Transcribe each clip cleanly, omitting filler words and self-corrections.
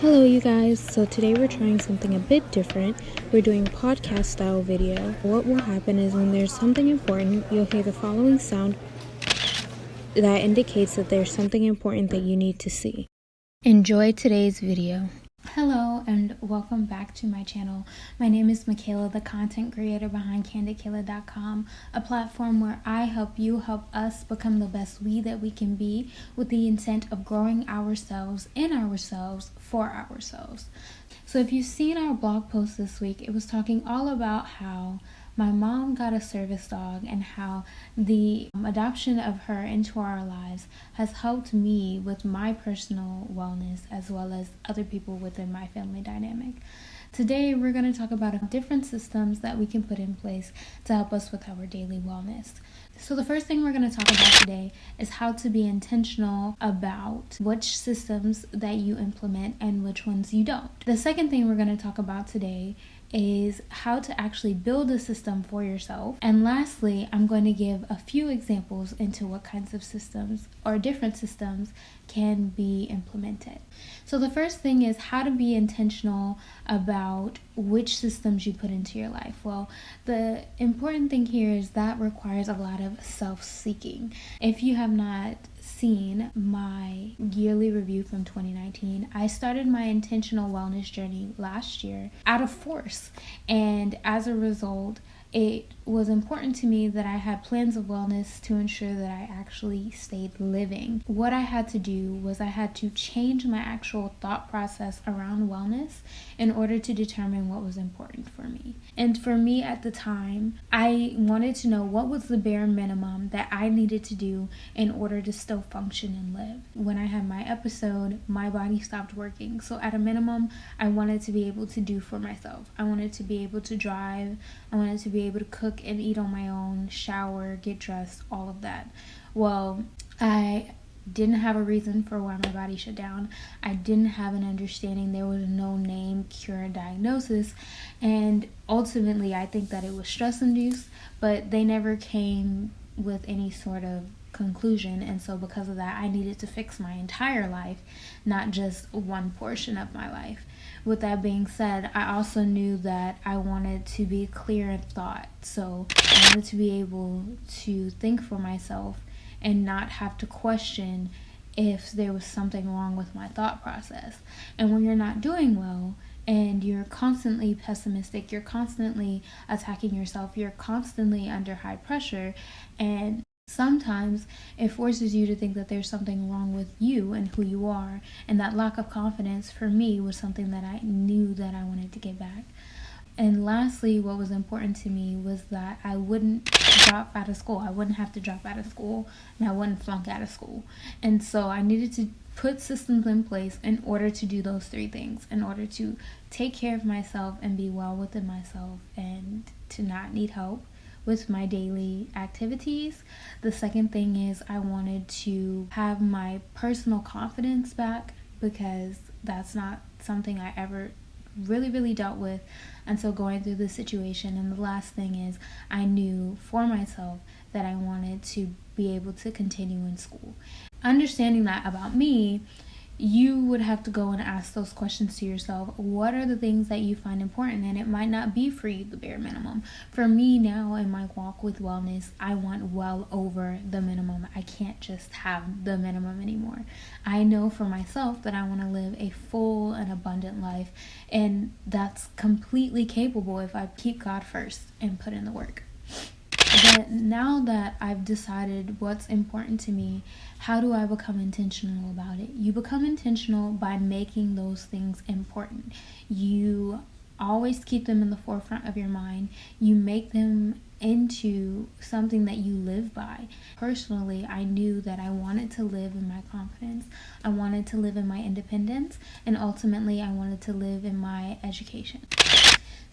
Hello you guys, so today we're trying something a bit different. We're doing podcast style video. What will happen is when there's something important, you'll hear the following sound that indicates that there's something important that you need to see. Enjoy today's video. Hello and welcome back to my channel. My name is Michaela, the content creator behind KandidKayla.com, a platform where I help us become the best we that we can be with the intent of growing ourselves, in ourselves, for ourselves. So if you've seen our blog post this week, it was talking all about how my mom got a service dog and how the adoption of her into our lives has helped me with my personal wellness as well as other people within my family dynamic. Today, we're going to talk about different systems that we can put in place to help us with our daily wellness. So the first thing we're going to talk about today is how to be intentional about which systems that you implement and which ones you don't. The second thing we're going to talk about today is how to actually build a system for yourself. And lastly, I'm going to give a few examples into what kinds of systems or different systems can be implemented. So the first thing is how to be intentional about which systems you put into your life. Well, the important thing here is that requires a lot of self-seeking. If you have not seen my yearly review from 2019, I started my intentional wellness journey last year out of force, and as a result, it was important to me that I had plans of wellness to ensure that I actually stayed living. What I had to do was I had to change my actual thought process around wellness in order to determine what was important for me. And for me at the time, I wanted to know what was the bare minimum that I needed to do in order to still function and live. When I had my episode, my body stopped working. So at a minimum, I wanted to be able to do for myself. I wanted to be able to drive. I wanted to be able to cook and eat on my own, shower, get dressed, all of that. Well, I didn't have a reason for why my body shut down. I didn't have an understanding. There was no name, cure, diagnosis. And ultimately, I think that it was stress-induced, but they never came with any sort of conclusion. And so because of that, I needed to fix my entire life, not just one portion of my life. With that being said, I also knew that I wanted to be clear in thought. So I wanted to be able to think for myself and not have to question if there was something wrong with my thought process. And when you're not doing well and you're constantly pessimistic, you're constantly attacking yourself, you're constantly under high pressure, and sometimes it forces you to think that there's something wrong with you and who you are, and that lack of confidence for me was something that I knew that I wanted to get back. And lastly, what was important to me was that I wouldn't drop out of school. I wouldn't have to drop out of school, and I wouldn't flunk out of school. And so I needed to put systems in place in order to do those three things, in order to take care of myself and be well within myself and to not need help with my daily activities. The second thing is I wanted to have my personal confidence back, because that's not something I ever really dealt with until going through this situation. And the last thing is I knew for myself that I wanted to be able to continue in school. Understanding that about me, you would have to go and ask those questions to yourself. What are the things that you find important? And it might not be for you the bare minimum. For me now in my walk with wellness, I want well over the minimum. I can't just have the minimum anymore. I know for myself that I want to live a full and abundant life, and that's completely capable if I keep God first and put in the work. But now that I've decided what's important to me, how do I become intentional about it? You become intentional by making those things important. You always keep them in the forefront of your mind. You make them into something that you live by. Personally, I knew that I wanted to live in my confidence. I wanted to live in my independence, and ultimately I wanted to live in my education.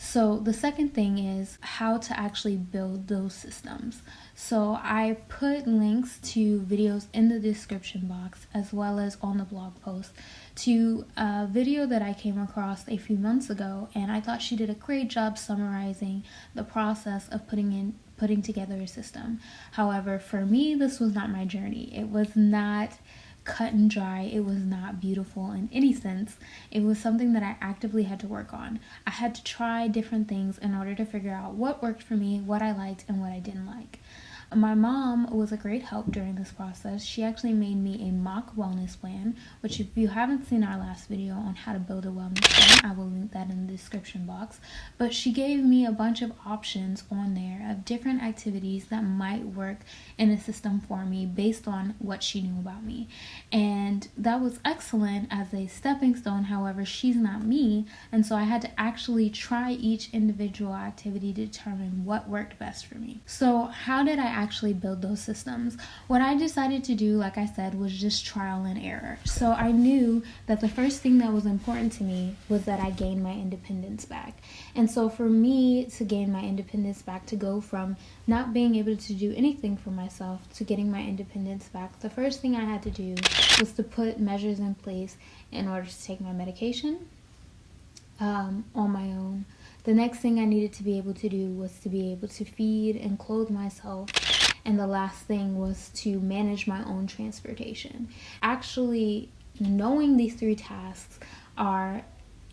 So the second thing is how to actually build those systems. So I put links to videos in the description box as well as on the blog post to a video that I came across a few months ago, and I thought she did a great job summarizing the process of putting together a system. However, for me, this was not my journey. It was not cut and dry. It was not beautiful in any sense. It was something that I actively had to work on. I had to try different things in order to figure out what worked for me, what I liked, and what I didn't like. My mom was a great help during this process. She actually made me a mock wellness plan, which if you haven't seen our last video on how to build a wellness plan, I will link that in the description box. But she gave me a bunch of options on there of different activities that might work in a system for me based on what she knew about me. And that was excellent as a stepping stone. However, she's not me, and so I had to actually try each individual activity to determine what worked best for me. So how did I actually build those systems? What I decided to do, like I said, was just trial and error. So I knew that the first thing that was important to me was that I gain my independence back. And so for me to gain my independence back, to go from not being able to do anything for myself to getting my independence back, the first thing I had to do was to put measures in place in order to take my medication on my own. The next thing I needed to be able to do was to be able to feed and clothe myself. And the last thing was to manage my own transportation. Actually, knowing these 3 tasks are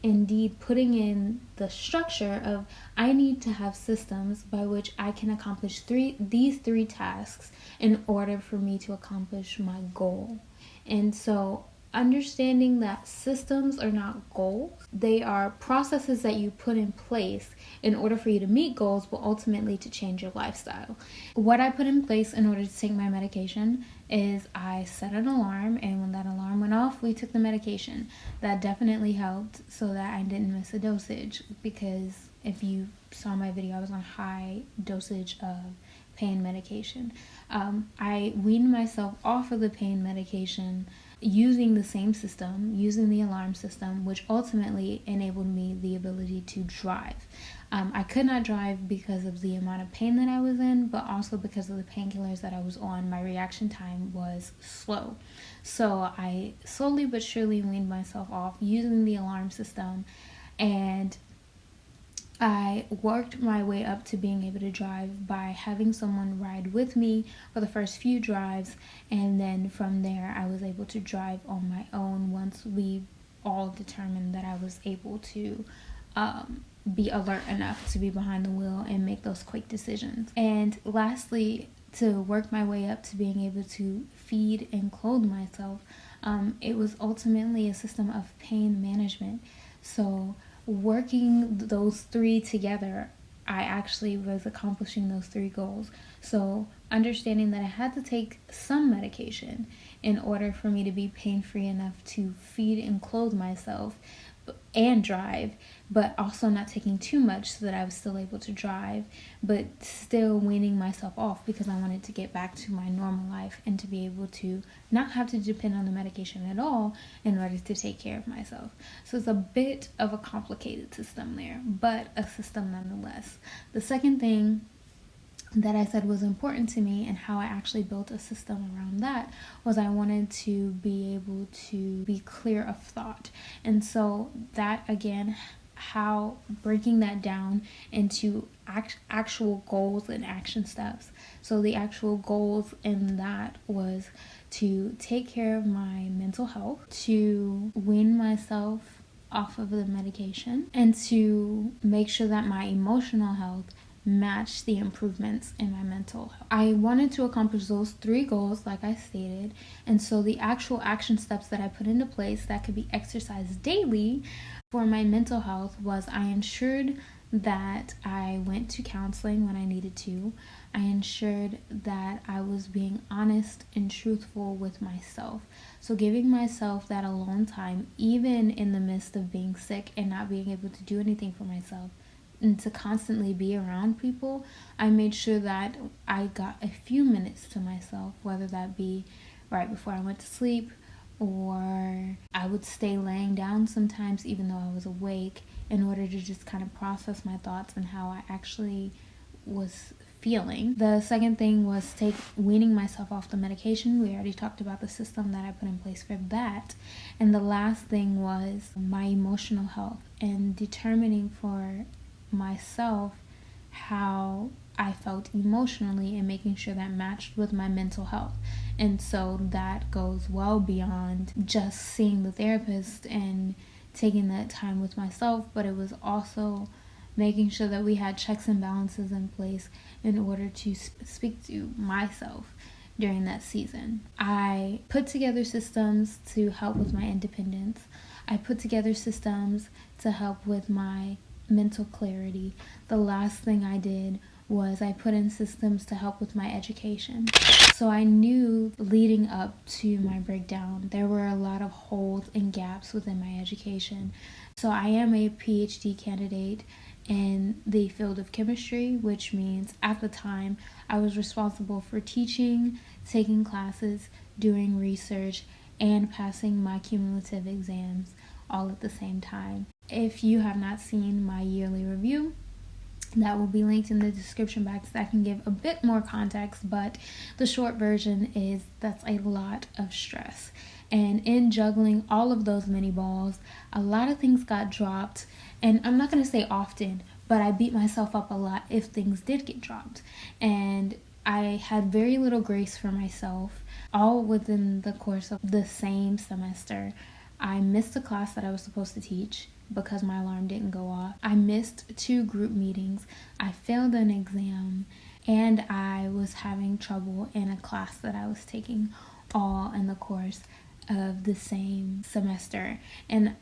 indeed putting in the structure of I need to have systems by which I can accomplish these three tasks in order for me to accomplish my goal. And so understanding that systems are not goals, they are processes that you put in place in order for you to meet goals, but ultimately to change your lifestyle. What I put in place in order to take my medication is I set an alarm, and when that alarm went off, we took the medication. That definitely helped so that I didn't miss a dosage, because if you saw my video, I was on high dosage of pain medication. I weaned myself off of the pain medication using the same system, using the alarm system, which ultimately enabled me the ability to drive. I could not drive because of the amount of pain that I was in, but also because of the painkillers that I was on. My reaction time was slow. So I slowly but surely weaned myself off using the alarm system, and I worked my way up to being able to drive by having someone ride with me for the first few drives, and then from there I was able to drive on my own once we all determined that I was able to be alert enough to be behind the wheel and make those quick decisions. And lastly, to work my way up to being able to feed and clothe myself, it was ultimately a system of pain management. So working those three together, I actually was accomplishing those 3 goals. So understanding that I had to take some medication in order for me to be pain-free enough to feed and clothe myself and drive, but also not taking too much so that I was still able to drive, but still weaning myself off because I wanted to get back to my normal life and to be able to not have to depend on the medication at all in order to take care of myself. So it's a bit of a complicated system there, but a system nonetheless. The second thing that I said was important to me and how I actually built a system around that was I wanted to be able to be clear of thought. And so that, again, how breaking that down into actual goals and action steps. So the actual goals in that was to take care of my mental health, to wean myself off of the medication, and to make sure that my emotional health match the improvements in my mental health. I wanted to accomplish those 3 goals, like I stated, and so the actual action steps that I put into place that could be exercised daily for my mental health was I ensured that I went to counseling when I needed to. I ensured that I was being honest and truthful with myself. So giving myself that alone time, even in the midst of being sick and not being able to do anything for myself, and to constantly be around people, I made sure that I got a few minutes to myself, whether that be right before I went to sleep, or I would stay laying down sometimes even though I was awake, in order to just kind of process my thoughts and how I actually was feeling. The second thing was weaning myself off the medication. We already talked about the system that I put in place for that. And the last thing was my emotional health and determining for myself how I felt emotionally and making sure that matched with my mental health. And so that goes well beyond just seeing the therapist and taking that time with myself, but it was also making sure that we had checks and balances in place in order to speak to myself during that season. I put together systems to help with my independence. I put together systems to help with my mental clarity. The last thing I did was I put in systems to help with my education. So I knew leading up to my breakdown, there were a lot of holes and gaps within my education. So I am a PhD candidate in the field of chemistry, which means at the time I was responsible for teaching, taking classes, doing research, and passing my cumulative exams all at the same time. If you have not seen my yearly review, that will be linked in the description box. That can give a bit more context, but the short version is that's a lot of stress. And in juggling all of those mini balls, a lot of things got dropped. And I'm not going to say often, but I beat myself up a lot if things did get dropped. And I had very little grace for myself, all within the course of the same semester. I missed a class that I was supposed to teach because my alarm didn't go off. I missed 2 group meetings. I failed an exam, and I was having trouble in a class that I was taking, all in the course of the same semester. And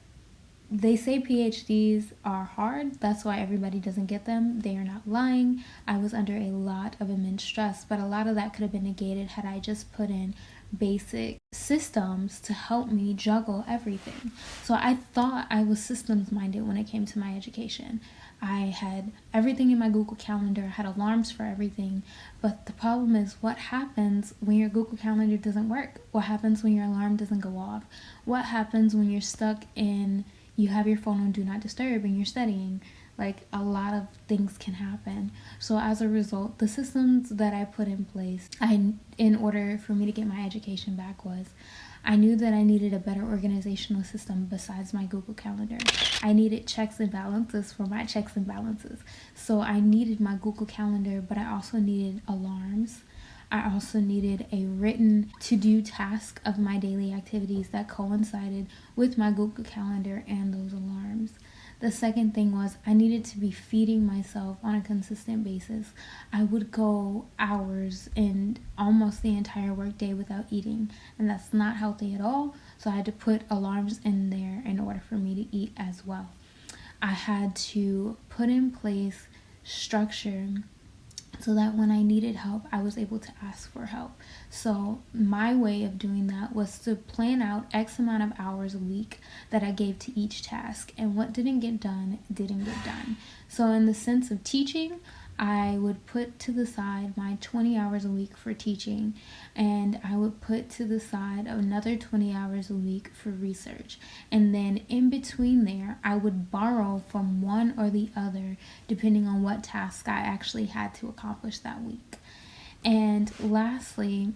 they say PhDs are hard. That's why everybody doesn't get them. They are not lying. I was under a lot of immense stress, but a lot of that could have been negated had I just put in basic systems to help me juggle everything. So I thought I was systems minded when it came to my education. I had everything in my Google Calendar, I had alarms for everything, but the problem is, what happens when your Google Calendar doesn't work? What happens when your alarm doesn't go off? What happens when you're stuck in, you have your phone on Do Not Disturb and you're studying? Like, a lot of things can happen. So as a result, the systems that I put in place, in order for me to get my education back, was I knew that I needed a better organizational system besides my Google Calendar. I needed checks and balances for my checks and balances. So I needed my Google Calendar, but I also needed alarms. I also needed a written to-do task of my daily activities that coincided with my Google Calendar and those alarms. The second thing was I needed to be feeding myself on a consistent basis. I would go hours and almost the entire workday without eating, and that's not healthy at all. So I had to put alarms in there in order for me to eat as well. I had to put in place structure so that when I needed help, I was able to ask for help. So my way of doing that was to plan out X amount of hours a week that I gave to each task, and what didn't get done, didn't get done. So in the sense of teaching, I would put to the side my 20 hours a week for teaching, and I would put to the side another 20 hours a week for research. And then in between there, I would borrow from one or the other depending on what task I actually had to accomplish that week. And lastly,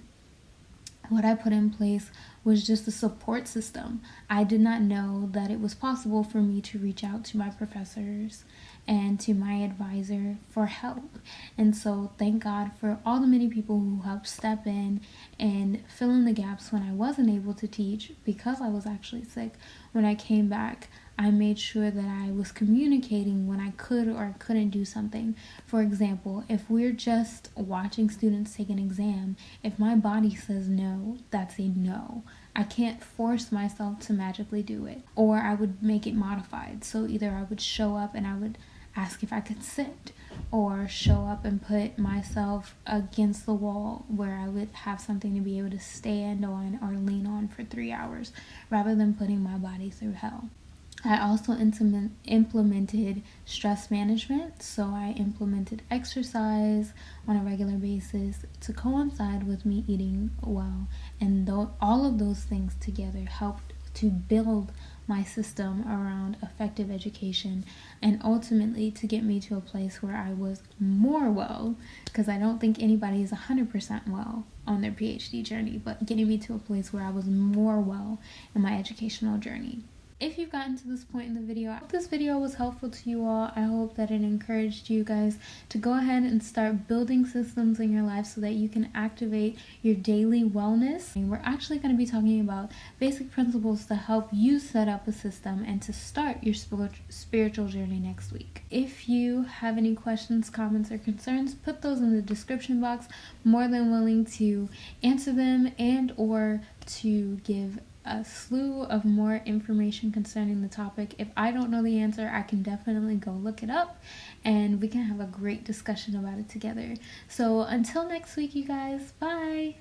what I put in place was just a support system. I did not know that it was possible for me to reach out to my professors and to my advisor for help. And so thank God for all the many people who helped step in and fill in the gaps when I wasn't able to teach because I was actually sick. When I came back, I made sure that I was communicating when I could or couldn't do something. For example, if we're just watching students take an exam, if my body says no, that's a no. I can't force myself to magically do it. Or I would make it modified. So either I would show up and I would ask if I could sit, or show up and put myself against the wall where I would have something to be able to stand on or lean on for 3 hours rather than putting my body through hell. I also implemented stress management, so I implemented exercise on a regular basis to coincide with me eating well, and all of those things together helped to build my system around effective education and ultimately to get me to a place where I was more well, because I don't think anybody is 100% well on their PhD journey, but getting me to a place where I was more well in my educational journey. If you've gotten to this point in the video, I hope this video was helpful to you all. I hope that it encouraged you guys to go ahead and start building systems in your life so that you can activate your daily wellness. And we're actually going to be talking about basic principles to help you set up a system and to start your spiritual journey next week. If you have any questions, comments, or concerns, put those in the description box. More than willing to answer them and or to give a slew of more information concerning the topic. If I don't know the answer, I can definitely go look it up and we can have a great discussion about it together. So until next week, you guys, bye.